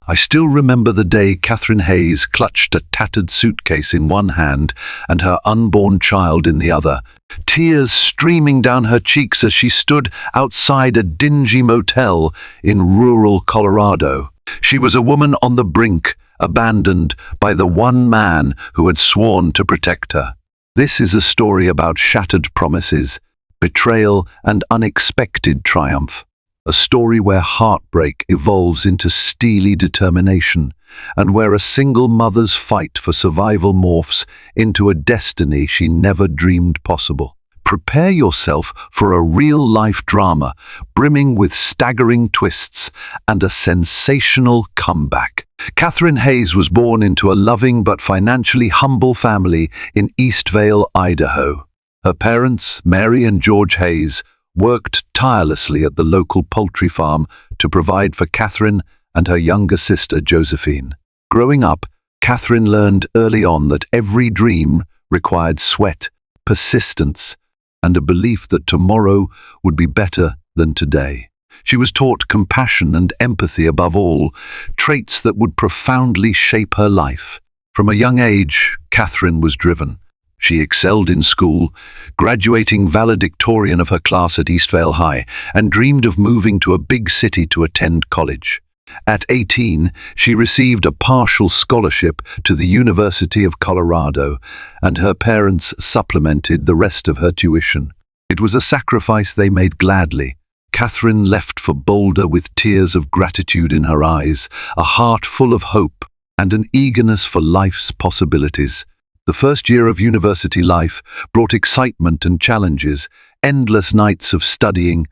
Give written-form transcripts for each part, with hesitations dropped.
I still remember the day Catherine Hayes clutched a tattered suitcase in one hand and her unborn child in the other, tears streaming down her cheeks as she stood outside a dingy motel in rural Colorado. She was a woman on the brink, abandoned by the one man who had sworn to protect her. This is a story about shattered promises, betrayal, and unexpected triumph. A story where heartbreak evolves into steely determination, and where a single mother's fight for survival morphs into a destiny she never dreamed possible. Prepare yourself for a real-life drama, brimming with staggering twists and a sensational comeback. Catherine Hayes was born into a loving but financially humble family in Eastvale, Idaho. Her parents, Mary and George Hayes, worked tirelessly at the local poultry farm to provide for Catherine and her younger sister, Josephine. Growing up, Catherine learned early on that every dream required sweat, persistence, and a belief that tomorrow would be better than today. She was taught compassion and empathy above all, traits that would profoundly shape her life. From a young age, Catherine was driven. She excelled in school, graduating valedictorian of her class at Eastvale High, and dreamed of moving to a big city to attend college. At 18, she received a partial scholarship to the University of Colorado, and her parents supplemented the rest of her tuition. It was a sacrifice they made gladly. Catherine left for Boulder with tears of gratitude in her eyes, a heart full of hope, and an eagerness for life's possibilities. The first year of university life brought excitement and challenges, endless nights of studying,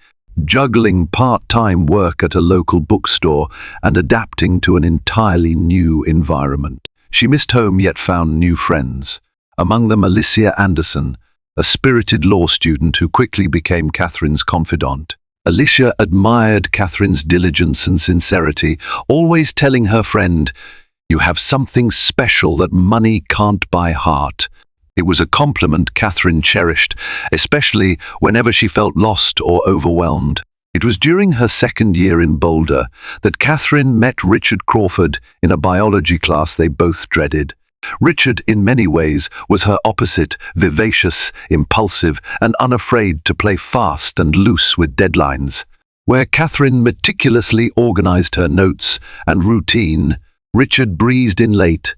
juggling part-time work at a local bookstore, and adapting to an entirely new environment. She missed home yet found new friends, among them Alicia Anderson, a spirited law student who quickly became Catherine's confidant. Alicia admired Catherine's diligence and sincerity, always telling her friend, "You have something special that money can't buy heart." It was a compliment Catherine cherished, especially whenever she felt lost or overwhelmed. It was during her second year in Boulder that Catherine met Richard Crawford in a biology class they both dreaded. Richard, in many ways, was her opposite, vivacious, impulsive, and unafraid to play fast and loose with deadlines. Where Catherine meticulously organized her notes and routine, Richard breezed in late,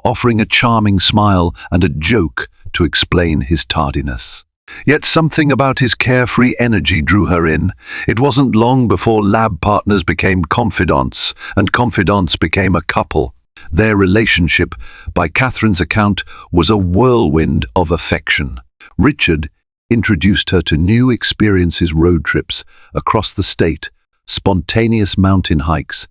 offering a charming smile and a joke to explain his tardiness. Yet something about his carefree energy drew her in. It wasn't long before lab partners became confidants, and confidants became a couple. Their relationship, by Catherine's account, was a whirlwind of affection. Richard introduced her to new experiences, road trips across the state, spontaneous mountain hikes,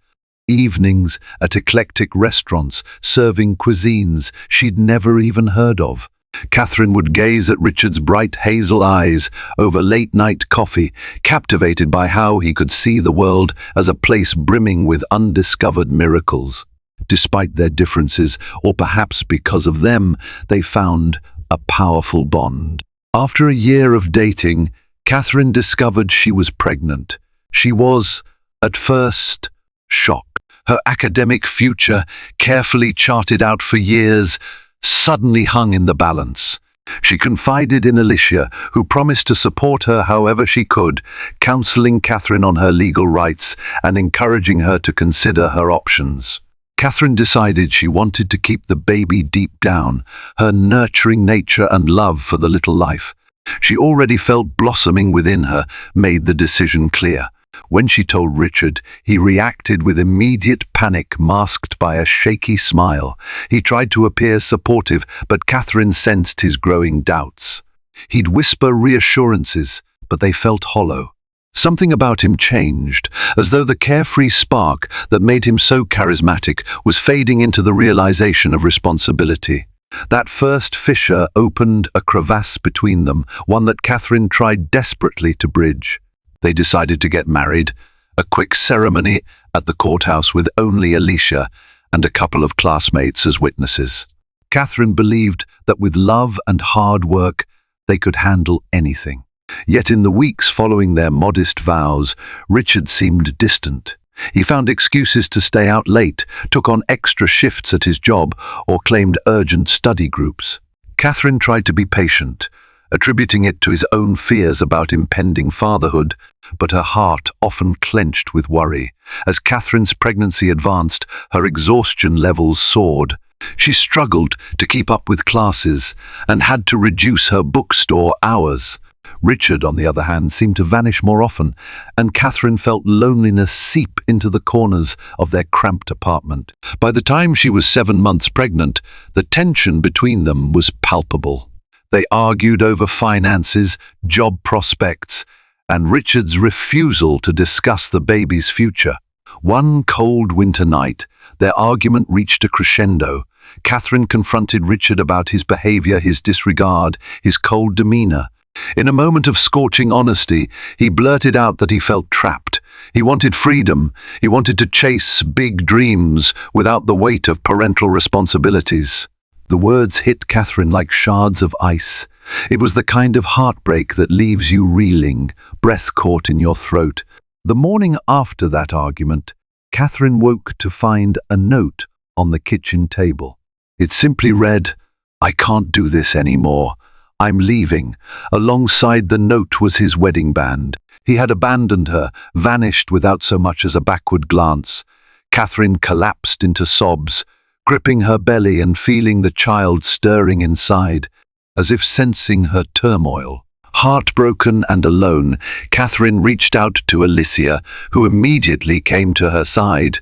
evenings at eclectic restaurants serving cuisines she'd never even heard of. Catherine would gaze at Richard's bright hazel eyes over late-night coffee, captivated by how he could see the world as a place brimming with undiscovered miracles. Despite their differences, or perhaps because of them, they found a powerful bond. After a year of dating, Catherine discovered she was pregnant. She was, at first, shocked. Her academic future, carefully charted out for years, suddenly hung in the balance. She confided in Alicia, who promised to support her however she could, counseling Catherine on her legal rights and encouraging her to consider her options. Catherine decided she wanted to keep the baby deep down, her nurturing nature and love for the little life she already felt blossoming within her made the decision clear. When she told Richard, he reacted with immediate panic masked by a shaky smile. He tried to appear supportive, but Catherine sensed his growing doubts. He'd whisper reassurances, but they felt hollow. Something about him changed, as though the carefree spark that made him so charismatic was fading into the realization of responsibility. That first fissure opened a crevasse between them, one that Catherine tried desperately to bridge. They decided to get married, a quick ceremony at the courthouse with only Alicia and a couple of classmates as witnesses. Catherine believed that with love and hard work, they could handle anything. Yet in the weeks following their modest vows, Richard seemed distant. He found excuses to stay out late, took on extra shifts at his job, or claimed urgent study groups. Catherine tried to be patient, attributing it to his own fears about impending fatherhood, but her heart often clenched with worry. As Catherine's pregnancy advanced, her exhaustion levels soared. She struggled to keep up with classes and had to reduce her bookstore hours. Richard, on the other hand, seemed to vanish more often, and Catherine felt loneliness seep into the corners of their cramped apartment. By the time she was 7 months pregnant, the tension between them was palpable. They argued over finances, job prospects, and Richard's refusal to discuss the baby's future. One cold winter night, their argument reached a crescendo. Catherine confronted Richard about his behavior, his disregard, his cold demeanor. In a moment of scorching honesty, he blurted out that he felt trapped. He wanted freedom. He wanted to chase big dreams without the weight of parental responsibilities. The words hit Catherine like shards of ice. It was the kind of heartbreak that leaves you reeling, breath caught in your throat. The morning after that argument, Catherine woke to find a note on the kitchen table. It simply read, "I can't do this anymore. I'm leaving." Alongside the note was his wedding band. He had abandoned her, vanished without so much as a backward glance. Catherine collapsed into sobs, gripping her belly and feeling the child stirring inside, as if sensing her turmoil. Heartbroken and alone, Catherine reached out to Alicia, who immediately came to her side.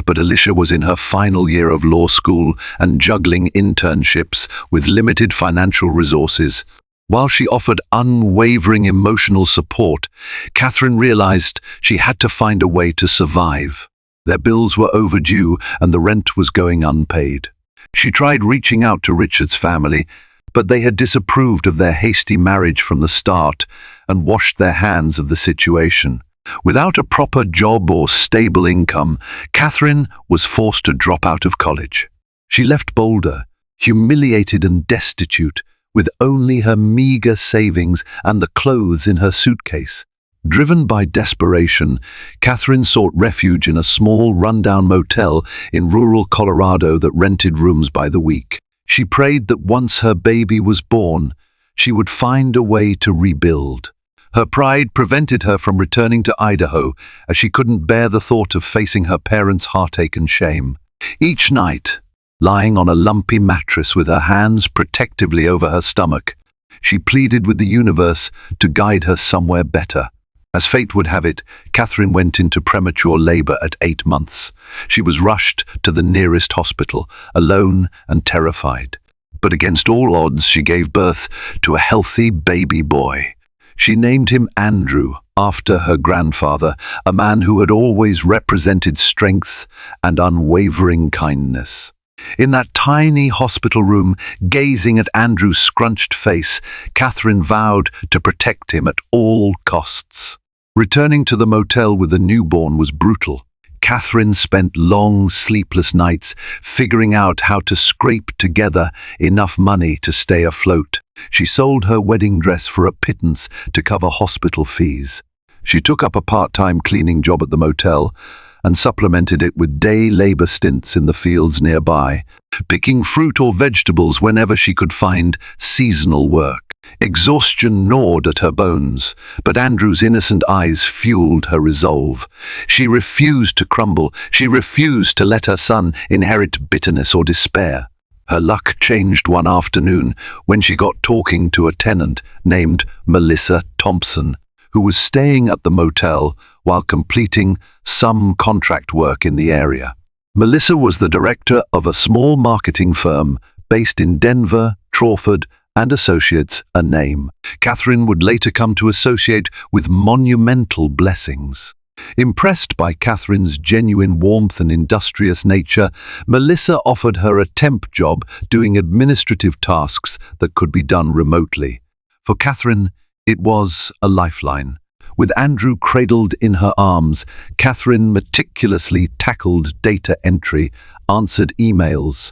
But Alicia was in her final year of law school and juggling internships with limited financial resources. While she offered unwavering emotional support, Catherine realized she had to find a way to survive. Their bills were overdue and the rent was going unpaid. She tried reaching out to Richard's family, but they had disapproved of their hasty marriage from the start and washed their hands of the situation. Without a proper job or stable income, Catherine was forced to drop out of college. She left Boulder, humiliated and destitute, with only her meager savings and the clothes in her suitcase. Driven by desperation, Catherine sought refuge in a small, rundown motel in rural Colorado that rented rooms by the week. She prayed that once her baby was born, she would find a way to rebuild. Her pride prevented her from returning to Idaho, as she couldn't bear the thought of facing her parents' heartache and shame. Each night, lying on a lumpy mattress with her hands protectively over her stomach, she pleaded with the universe to guide her somewhere better. As fate would have it, Catherine went into premature labor at 8 months. She was rushed to the nearest hospital, alone and terrified. But against all odds, she gave birth to a healthy baby boy. She named him Andrew, after her grandfather, a man who had always represented strength and unwavering kindness. In that tiny hospital room, gazing at Andrew's scrunched face, Catherine vowed to protect him at all costs. Returning to the motel with the newborn was brutal. Catherine spent long, sleepless nights figuring out how to scrape together enough money to stay afloat. She sold her wedding dress for a pittance to cover hospital fees. She took up a part-time cleaning job at the motel and supplemented it with day labor stints in the fields nearby, picking fruit or vegetables whenever she could find seasonal work. Exhaustion gnawed at her bones, but Andrew's innocent eyes fueled her resolve. She refused to crumble. She refused to let her son inherit bitterness or despair. Her luck changed one afternoon when she got talking to a tenant named Melissa Thompson, who was staying at the motel while completing some contract work in the area. Melissa was the director of a small marketing firm based in Denver, Crawford, and Associates, a name Catherine would later come to associate with monumental blessings. Impressed by Catherine's genuine warmth and industrious nature, Melissa offered her a temp job doing administrative tasks that could be done remotely. For Catherine, it was a lifeline. With Andrew cradled in her arms, Catherine meticulously tackled data entry, answered emails,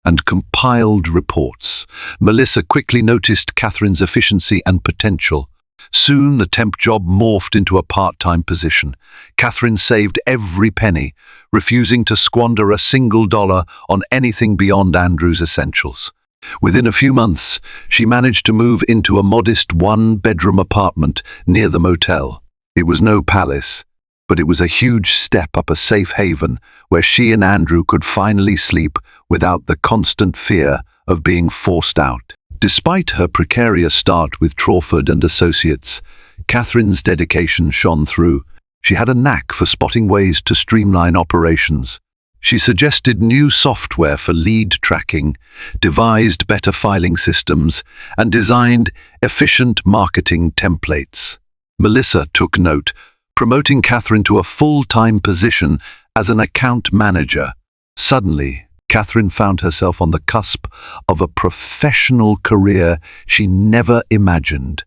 and compiled reports. Melissa quickly noticed Catherine's efficiency and potential. Soon the temp job morphed into a part-time position. Catherine saved every penny, refusing to squander a single dollar on anything beyond Andrew's essentials. Within a few months, she managed to move into a modest one-bedroom apartment near the motel. It was no palace, but it was a huge step up a safe haven where she and Andrew could finally sleep without the constant fear of being forced out. Despite her precarious start with Crawford and Associates, Catherine's dedication shone through. She had a knack for spotting ways to streamline operations. She suggested new software for lead tracking, devised better filing systems, and designed efficient marketing templates. Melissa took note, promoting Catherine to a full-time position as an account manager. Suddenly, Catherine found herself on the cusp of a professional career she never imagined,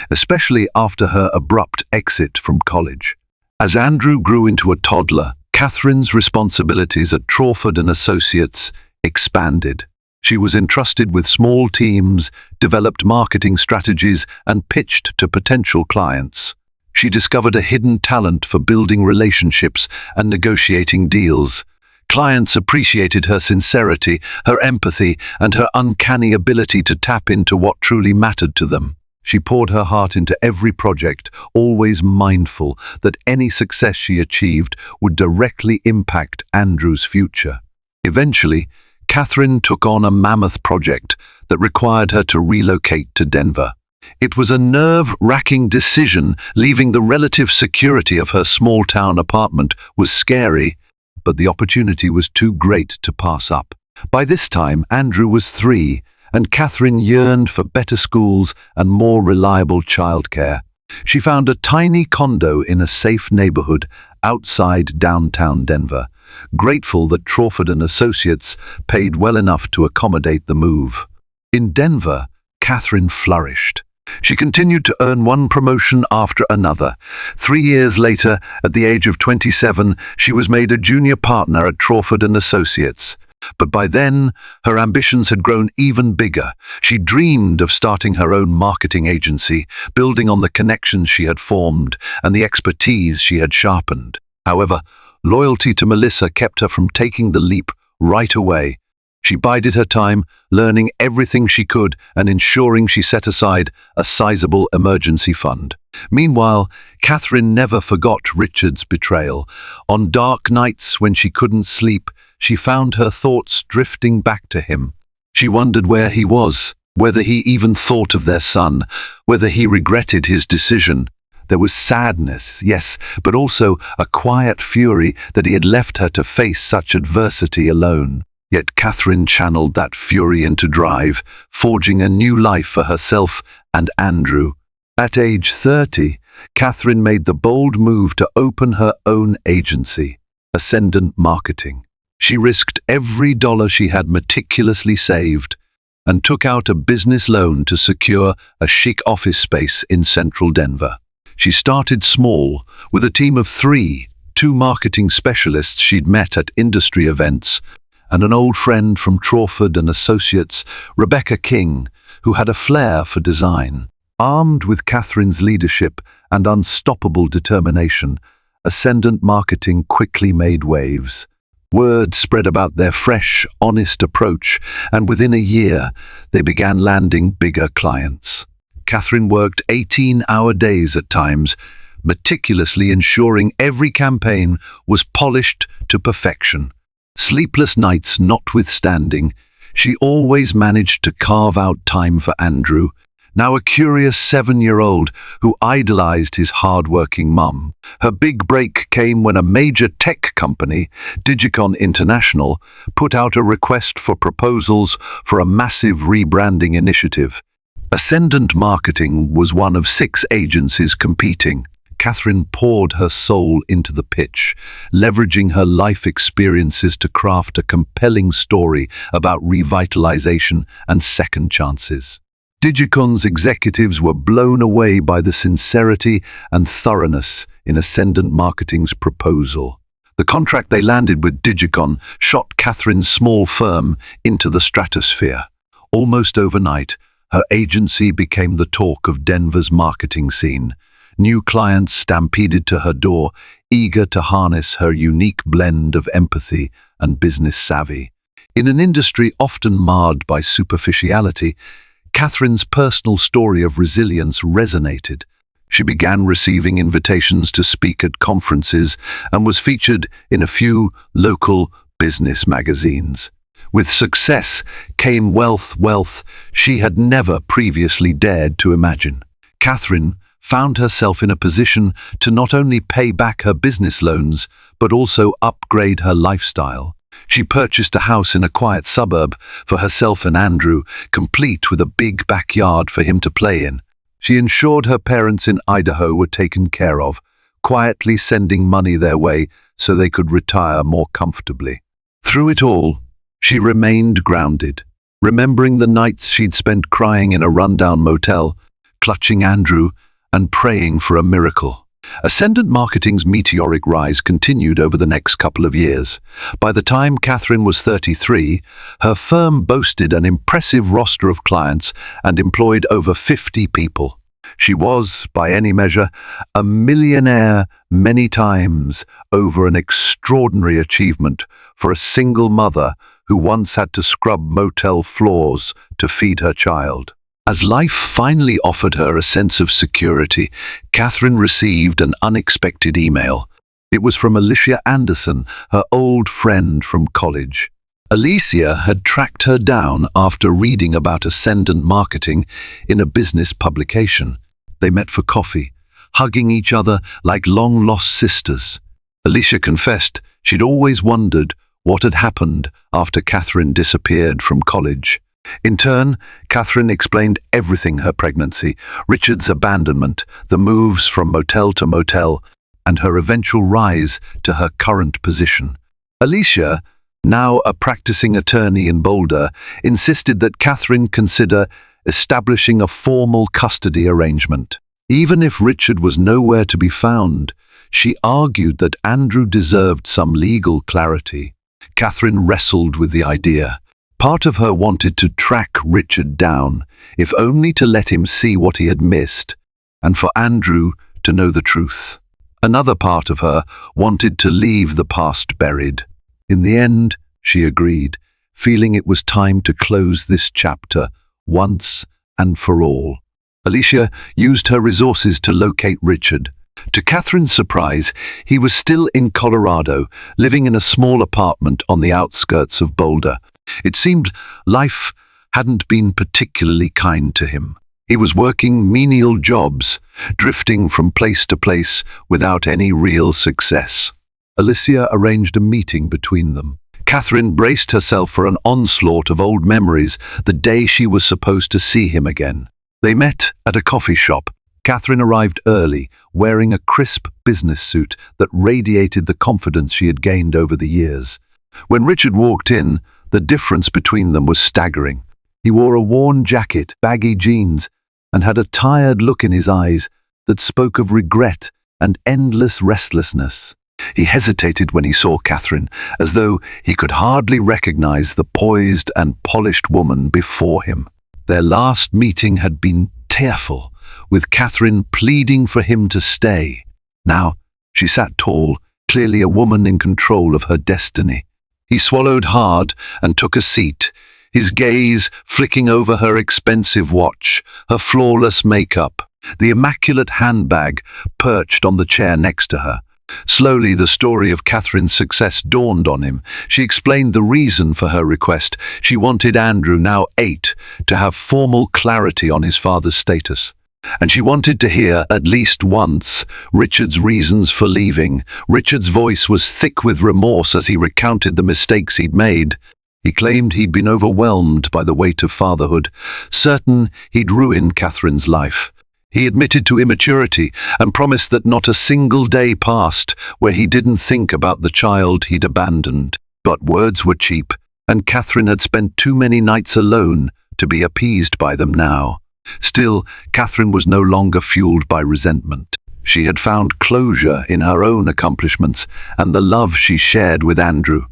especially after her abrupt exit from college. As Andrew grew into a toddler, Catherine's responsibilities at Crawford and Associates expanded. She was entrusted with small teams, developed marketing strategies, and pitched to potential clients. She discovered a hidden talent for building relationships and negotiating deals. Clients appreciated her sincerity, her empathy, and her uncanny ability to tap into what truly mattered to them. She poured her heart into every project, always mindful that any success she achieved would directly impact Andrew's future. Eventually, Catherine took on a mammoth project that required her to relocate to Denver. It was a nerve-wracking decision. Leaving the relative security of her small-town apartment was scary, but the opportunity was too great to pass up. By this time, Andrew was 3, and Catherine yearned for better schools and more reliable childcare. She found a tiny condo in a safe neighborhood outside downtown Denver, grateful that Crawford and Associates paid well enough to accommodate the move. In Denver, Catherine flourished. She continued to earn one promotion after another. 3 years later, at the age of 27, she was made a junior partner at Crawford and Associates. But by then, her ambitions had grown even bigger. She dreamed of starting her own marketing agency, building on the connections she had formed and the expertise she had sharpened. However, loyalty to Melissa kept her from taking the leap right away. She bided her time, learning everything she could and ensuring she set aside a sizable emergency fund. Meanwhile, Catherine never forgot Richard's betrayal. On dark nights when she couldn't sleep, she found her thoughts drifting back to him. She wondered where he was, whether he even thought of their son, whether he regretted his decision. There was sadness, yes, but also a quiet fury that he had left her to face such adversity alone. Yet Catherine channeled that fury into drive, forging a new life for herself and Andrew. At age 30, Catherine made the bold move to open her own agency, Ascendant Marketing. She risked every dollar she had meticulously saved and took out a business loan to secure a chic office space in central Denver. She started small, with a team of 3, 2 marketing specialists she'd met at industry events, and an old friend from Crawford and Associates, Rebecca King, who had a flair for design. Armed with Catherine's leadership and unstoppable determination, Ascendant Marketing quickly made waves. Word spread about their fresh, honest approach, and within a year, they began landing bigger clients. Catherine worked 18-hour days at times, meticulously ensuring every campaign was polished to perfection. Sleepless nights notwithstanding, she always managed to carve out time for Andrew, now a curious 7-year-old who idolized his hard-working mum. Her big break came when a major tech company, Digicon International, put out a request for proposals for a massive rebranding initiative. Ascendant Marketing was one of 6 agencies competing. Catherine poured her soul into the pitch, leveraging her life experiences to craft a compelling story about revitalization and second chances. Digicon's executives were blown away by the sincerity and thoroughness in Ascendant Marketing's proposal. The contract they landed with Digicon shot Catherine's small firm into the stratosphere. Almost overnight, Her agency became the talk of Denver's marketing scene. New clients stampeded to her door, eager to harness her unique blend of empathy and business savvy. In an industry often marred by superficiality, Catherine's personal story of resilience resonated. She began receiving invitations to speak at conferences and was featured in a few local business magazines. With success came wealth she had never previously dared to imagine. Catherine found herself in a position to not only pay back her business loans, but also upgrade her lifestyle. She purchased a house in a quiet suburb for herself and Andrew, complete with a big backyard for him to play in. She ensured her parents in Idaho were taken care of, quietly sending money their way so they could retire more comfortably. Through it all, she remained grounded, remembering the nights she'd spent crying in a rundown motel, clutching Andrew, and praying for a miracle. Ascendant Marketing's meteoric rise continued over the next couple of years. By the time Catherine was 33, her firm boasted an impressive roster of clients and employed over 50 people. She was, by any measure, a millionaire many times over, an extraordinary achievement for a single mother who once had to scrub motel floors to feed her child. As life finally offered her a sense of security, Catherine received an unexpected email. It was from Alicia Anderson, her old friend from college. Alicia had tracked her down after reading about Ascendant Marketing in a business publication. They met for coffee, hugging each other like long-lost sisters. Alicia confessed she'd always wondered what had happened after Catherine disappeared from college. In turn, Catherine explained everything: her pregnancy, Richard's abandonment, the moves from motel to motel, and her eventual rise to her current position. Alicia, now a practicing attorney in Boulder, insisted that Catherine consider establishing a formal custody arrangement. Even if Richard was nowhere to be found, she argued that Andrew deserved some legal clarity. Catherine wrestled with the idea. Part of her wanted to track Richard down, if only to let him see what he had missed, and for Andrew to know the truth. Another part of her wanted to leave the past buried. In the end, she agreed, feeling it was time to close this chapter once and for all. Alicia used her resources to locate Richard. To Catherine's surprise, he was still in Colorado, living in a small apartment on the outskirts of Boulder. It seemed life hadn't been particularly kind to him. He was working menial jobs, drifting from place to place without any real success. Alicia arranged a meeting between them. Catherine braced herself for an onslaught of old memories the day she was supposed to see him again. They met at a coffee shop. Catherine arrived early, wearing a crisp business suit that radiated the confidence she had gained over the years. When Richard walked in, the difference between them was staggering. He wore a worn jacket, baggy jeans, and had a tired look in his eyes that spoke of regret and endless restlessness. He hesitated when he saw Catherine, as though he could hardly recognize the poised and polished woman before him. Their last meeting had been tearful, with Catherine pleading for him to stay. Now, she sat tall, clearly a woman in control of her destiny. He swallowed hard and took a seat, his gaze flicking over her expensive watch, her flawless makeup, the immaculate handbag perched on the chair next to her. Slowly, the story of Catherine's success dawned on him. She explained the reason for her request. She wanted Andrew, now 8, to have formal clarity on his father's status. And she wanted to hear, at least once, Richard's reasons for leaving. Richard's voice was thick with remorse as he recounted the mistakes he'd made. He claimed he'd been overwhelmed by the weight of fatherhood, certain he'd ruined Catherine's life. He admitted to immaturity and promised that not a single day passed where he didn't think about the child he'd abandoned. But words were cheap, and Catherine had spent too many nights alone to be appeased by them now. Still, Catherine was no longer fueled by resentment. She had found closure in her own accomplishments and the love she shared with Andrew.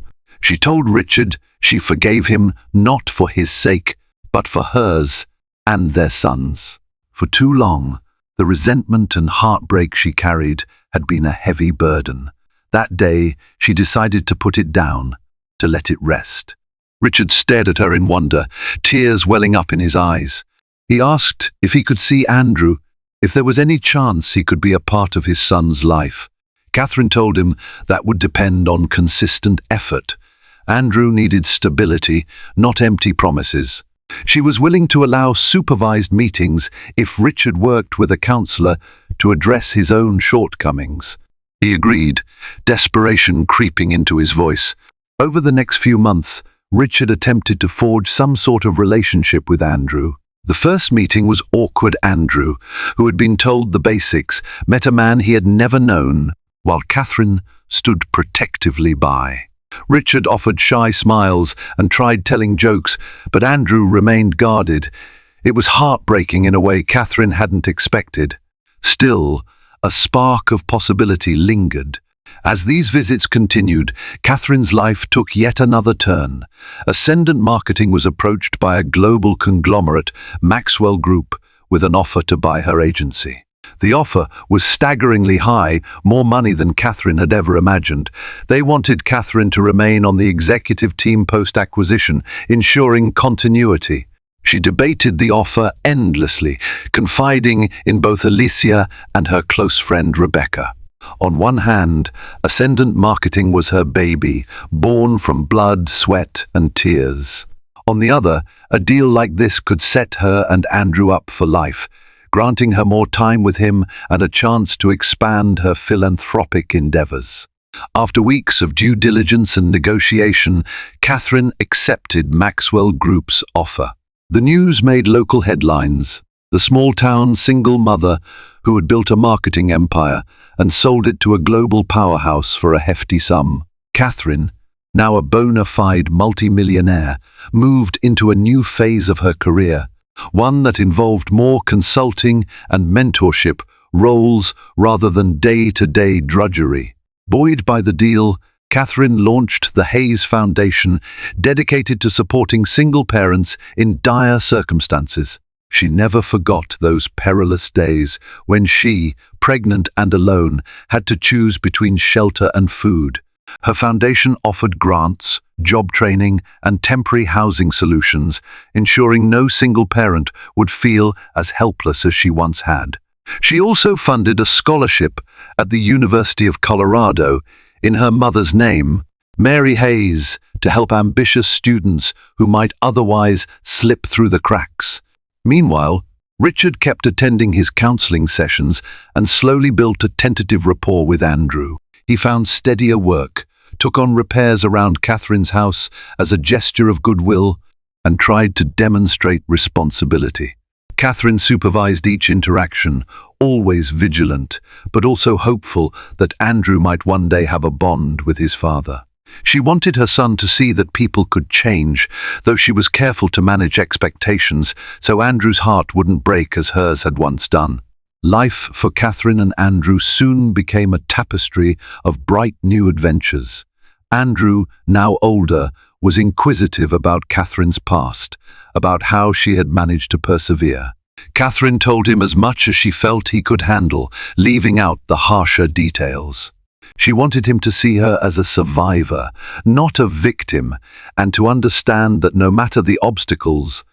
She told Richard she forgave him not for his sake, but for hers, and their sons. For too long, the resentment and heartbreak she carried had been a heavy burden. That day, she decided to put it down, to let it rest. Richard stared at her in wonder, tears welling up in his eyes. He asked if he could see Andrew, if there was any chance he could be a part of his son's life. Catherine told him that would depend on consistent effort. Andrew needed stability, not empty promises. She was willing to allow supervised meetings if Richard worked with a counselor to address his own shortcomings. He agreed, desperation creeping into his voice. Over the next few months, Richard attempted to forge some sort of relationship with Andrew. The first meeting was awkward Andrew, who had been told the basics, met a man he had never known, while Catherine stood protectively by. Richard offered shy smiles and tried telling jokes, but Andrew remained guarded. It was heartbreaking in a way Catherine hadn't expected. Still, a spark of possibility lingered. As these visits continued, Catherine's life took yet another turn. Ascendant Marketing was approached by a global conglomerate, Maxwell Group, with an offer to buy her agency. The offer was staggeringly high, more money than Catherine had ever imagined. They wanted Catherine to remain on the executive team post-acquisition, ensuring continuity. She debated the offer endlessly, confiding in both Alicia and her close friend Rebecca. On one hand, Ascendant Marketing was her baby, born from blood, sweat, and tears. On the other, a deal like this could set her and Andrew up for life, granting her more time with him and a chance to expand her philanthropic endeavors. After weeks of due diligence and negotiation, Catherine accepted Maxwell Group's offer. The news made local headlines. The small-town single mother who had built a marketing empire and sold it to a global powerhouse for a hefty sum. Catherine, now a bona fide multimillionaire, moved into a new phase of her career, one that involved more consulting and mentorship roles rather than day-to-day drudgery. Buoyed by the deal, Catherine launched the Hayes Foundation, dedicated to supporting single parents in dire circumstances. She never forgot those perilous days when she, pregnant and alone, had to choose between shelter and food. Her foundation offered grants, job training, and temporary housing solutions, ensuring no single parent would feel as helpless as she once had. She also funded a scholarship at the University of Colorado in her mother's name, Mary Hayes, to help ambitious students who might otherwise slip through the cracks. Meanwhile, Richard kept attending his counseling sessions and slowly built a tentative rapport with Andrew. He found steadier work, took on repairs around Catherine's house as a gesture of goodwill, and tried to demonstrate responsibility. Catherine supervised each interaction, always vigilant, but also hopeful that Andrew might one day have a bond with his father. She wanted her son to see that people could change, though she was careful to manage expectations so Andrew's heart wouldn't break as hers had once done. Life for Catherine and Andrew soon became a tapestry of bright new adventures. Andrew, now older, was inquisitive about Catherine's past, about how she had managed to persevere. Catherine told him as much as she felt he could handle, leaving out the harsher details. She wanted him to see her as a survivor, not a victim, and to understand that no matter the obstacles,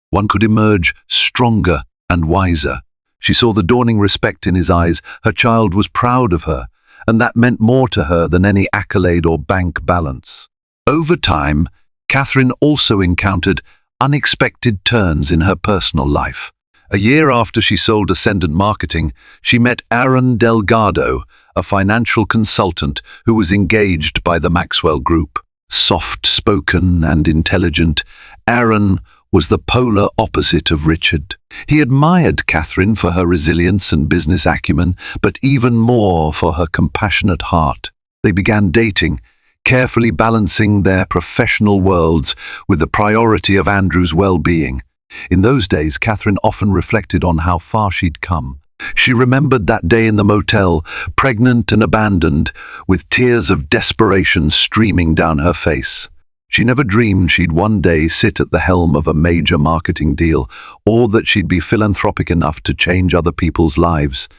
one could emerge stronger and wiser. She saw the dawning respect in his eyes. Her child was proud of her, and that meant more to her than any accolade or bank balance. Over time, Catherine also encountered unexpected turns in her personal life. A year after she sold Ascendant Marketing, she met Aaron Delgado, a financial consultant who was engaged by the Maxwell Group. Soft-spoken and intelligent, Aaron was the polar opposite of Richard. He admired Catherine for her resilience and business acumen, but even more for her compassionate heart. They began dating, carefully balancing their professional worlds with the priority of Andrew's well-being. In those days, Catherine often reflected on how far she'd come. She remembered that day in the motel, pregnant and abandoned, with tears of desperation streaming down her face. She never dreamed she'd one day sit at the helm of a major marketing deal, or that she'd be philanthropic enough to change other people's lives.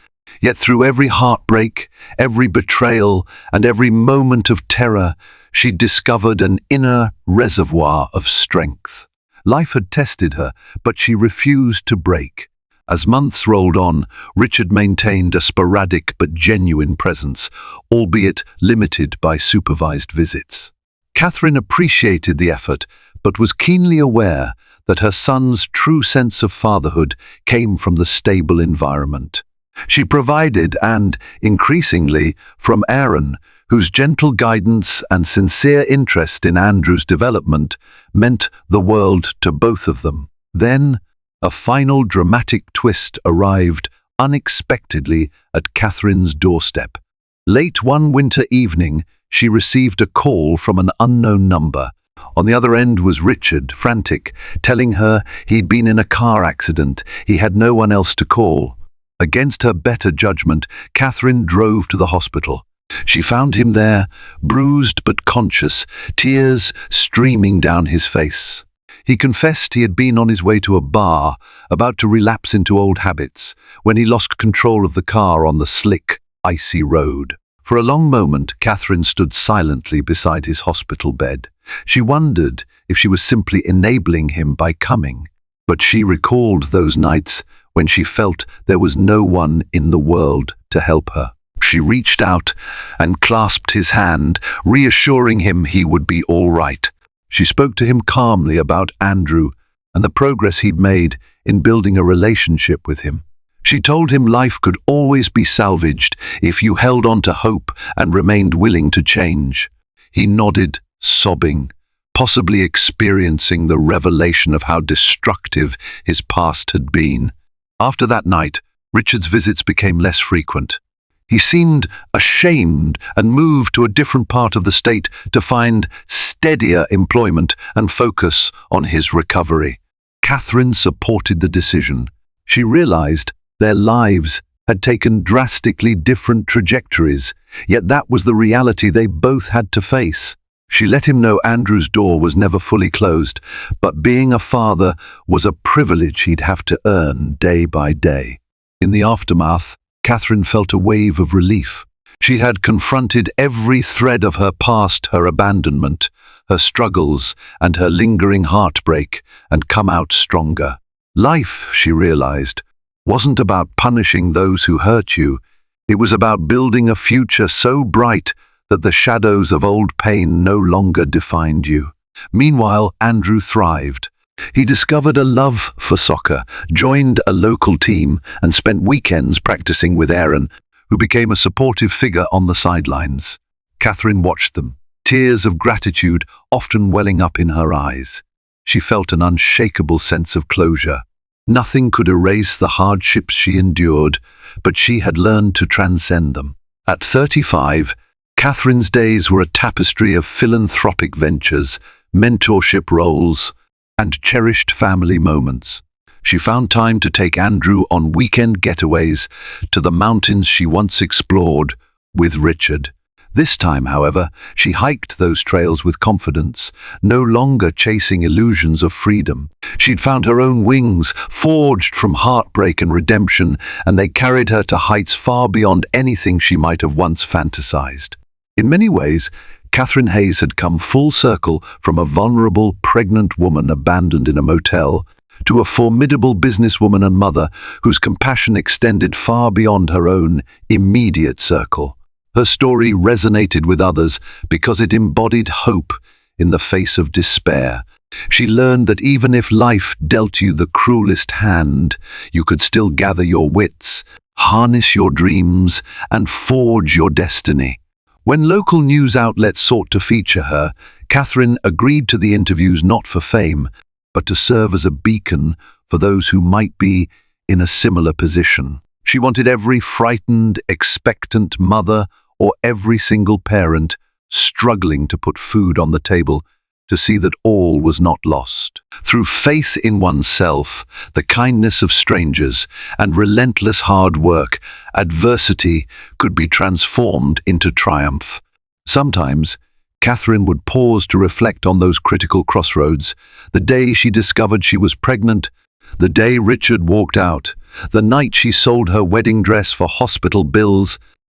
Yet through every heartbreak, every betrayal, and every moment of terror, she'd discovered an inner reservoir of strength. Life had tested her, but she refused to break. As months rolled on, Richard maintained a sporadic but genuine presence, albeit limited by supervised visits. Catherine appreciated the effort, but was keenly aware that her son's true sense of fatherhood came from the stable environment she provided and, increasingly, from Aaron, whose gentle guidance and sincere interest in Andrew's development meant the world to both of them. Then, a final dramatic twist arrived unexpectedly at Catherine's doorstep. Late one winter evening, she received a call from an unknown number. On the other end was Richard, frantic, telling her he'd been in a car accident. He had no one else to call. Against her better judgment, Catherine drove to the hospital. She found him there, bruised but conscious, tears streaming down his face. He confessed he had been on his way to a bar, about to relapse into old habits, when he lost control of the car on the slick, icy road. For a long moment, Catherine stood silently beside his hospital bed. She wondered if she was simply enabling him by coming. But she recalled those nights when she felt there was no one in the world to help her. She reached out and clasped his hand, reassuring him he would be all right. She spoke to him calmly about Andrew and the progress he'd made in building a relationship with him. She told him life could always be salvaged if you held on to hope and remained willing to change. He nodded, sobbing, possibly experiencing the revelation of how destructive his past had been. After that night, Richard's visits became less frequent. He seemed ashamed and moved to a different part of the state to find steadier employment and focus on his recovery. Catherine supported the decision. She realized their lives had taken drastically different trajectories, yet that was the reality they both had to face. She let him know Andrew's door was never fully closed, but being a father was a privilege he'd have to earn day by day. In the aftermath, Catherine felt a wave of relief. She had confronted every thread of her past, her abandonment, her struggles, and her lingering heartbreak, and come out stronger. Life, she realized, wasn't about punishing those who hurt you. It was about building a future so bright that the shadows of old pain no longer defined you. Meanwhile, Andrew thrived. He discovered a love for soccer, joined a local team, and spent weekends practicing with Aaron, who became a supportive figure on the sidelines. Catherine watched them, tears of gratitude often welling up in her eyes. She felt an unshakable sense of closure. Nothing could erase the hardships she endured, but she had learned to transcend them. At 35, Catherine's days were a tapestry of philanthropic ventures, mentorship roles, and cherished family moments. She found time to take Andrew on weekend getaways to the mountains she once explored with Richard. This time, however, she hiked those trails with confidence, no longer chasing illusions of freedom. She'd found her own wings, forged from heartbreak and redemption, and they carried her to heights far beyond anything she might have once fantasized. In many ways, Catherine Hayes had come full circle from a vulnerable, pregnant woman abandoned in a motel to a formidable businesswoman and mother whose compassion extended far beyond her own immediate circle. Her story resonated with others because it embodied hope in the face of despair. She learned that even if life dealt you the cruelest hand, you could still gather your wits, harness your dreams, and forge your destiny. When local news outlets sought to feature her, Catherine agreed to the interviews not for fame, but to serve as a beacon for those who might be in a similar position. She wanted every frightened, expectant mother or every single parent struggling to put food on the table to see that all was not lost. Through faith in oneself, the kindness of strangers, and relentless hard work, adversity could be transformed into triumph. Sometimes, Catherine would pause to reflect on those critical crossroads. The day she discovered she was pregnant, the day Richard walked out, the night she sold her wedding dress for hospital bills,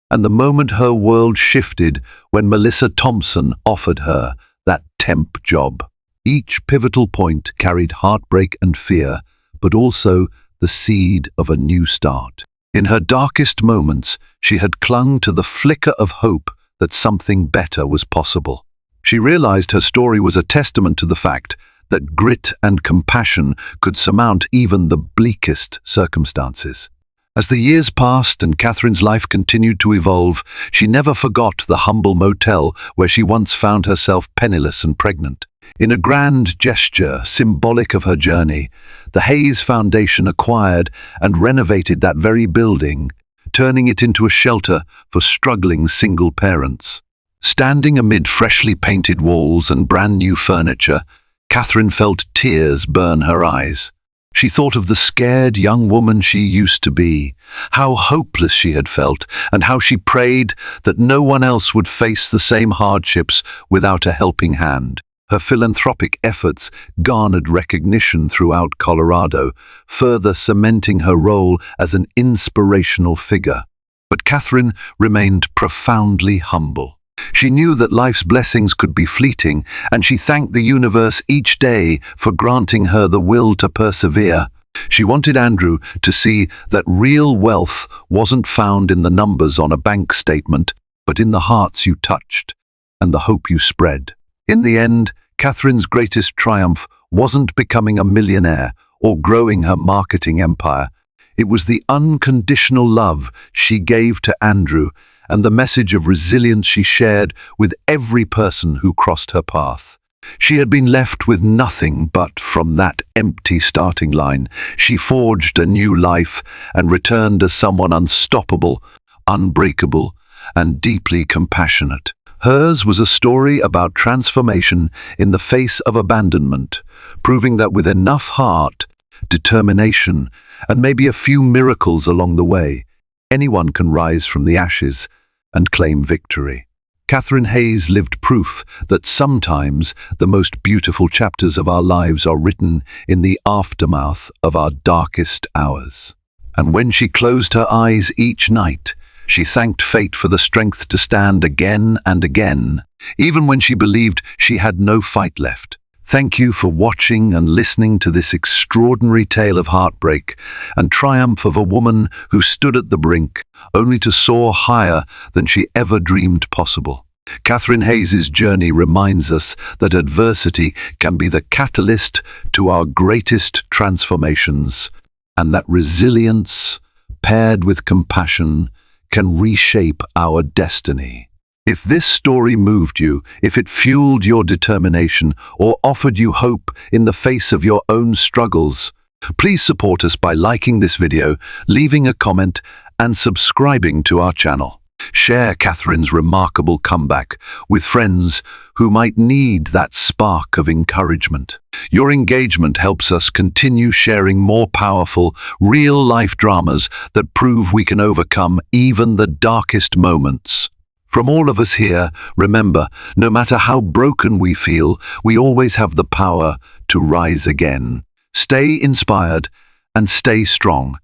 and the moment her world shifted when Melissa Thompson offered her that temp job. Each pivotal point carried heartbreak and fear, but also the seed of a new start. In her darkest moments, she had clung to the flicker of hope that something better was possible. She realized her story was a testament to the fact that grit and compassion could surmount even the bleakest circumstances. As the years passed and Catherine's life continued to evolve, she never forgot the humble motel where she once found herself penniless and pregnant. In a grand gesture symbolic of her journey, the Hayes Foundation acquired and renovated that very building, turning it into a shelter for struggling single parents. Standing amid freshly painted walls and brand new furniture, Catherine felt tears burn her eyes. She thought of the scared young woman she used to be, how hopeless she had felt, and how she prayed that no one else would face the same hardships without a helping hand. Her philanthropic efforts garnered recognition throughout Colorado, further cementing her role as an inspirational figure. But Catherine remained profoundly humble. She knew that life's blessings could be fleeting, and she thanked the universe each day for granting her the will to persevere. She wanted Andrew to see that real wealth wasn't found in the numbers on a bank statement, but in the hearts you touched and the hope you spread. In the end, Catherine's greatest triumph wasn't becoming a millionaire or growing her marketing empire. It was the unconditional love she gave to Andrew and the message of resilience she shared with every person who crossed her path. She had been left with nothing, but from that empty starting line, she forged a new life and returned as someone unstoppable, unbreakable, and deeply compassionate. Hers was a story about transformation in the face of abandonment, proving that with enough heart, determination, and maybe a few miracles along the way, anyone can rise from the ashes and claim victory. Catherine Hayes lived proof that sometimes the most beautiful chapters of our lives are written in the aftermath of our darkest hours. And when she closed her eyes each night, she thanked fate for the strength to stand again and again, even when she believed she had no fight left. Thank you for watching and listening to this extraordinary tale of heartbreak and triumph of a woman who stood at the brink, only to soar higher than she ever dreamed possible. Catherine Hayes' journey reminds us that adversity can be the catalyst to our greatest transformations, and that resilience, paired with compassion, can reshape our destiny. If this story moved you, if it fueled your determination, or offered you hope in the face of your own struggles, please support us by liking this video, leaving a comment, and subscribing to our channel. Share Catherine's remarkable comeback with friends who might need that spark of encouragement. Your engagement helps us continue sharing more powerful, real-life dramas that prove we can overcome even the darkest moments. From all of us here, remember, no matter how broken we feel, we always have the power to rise again. Stay inspired and stay strong.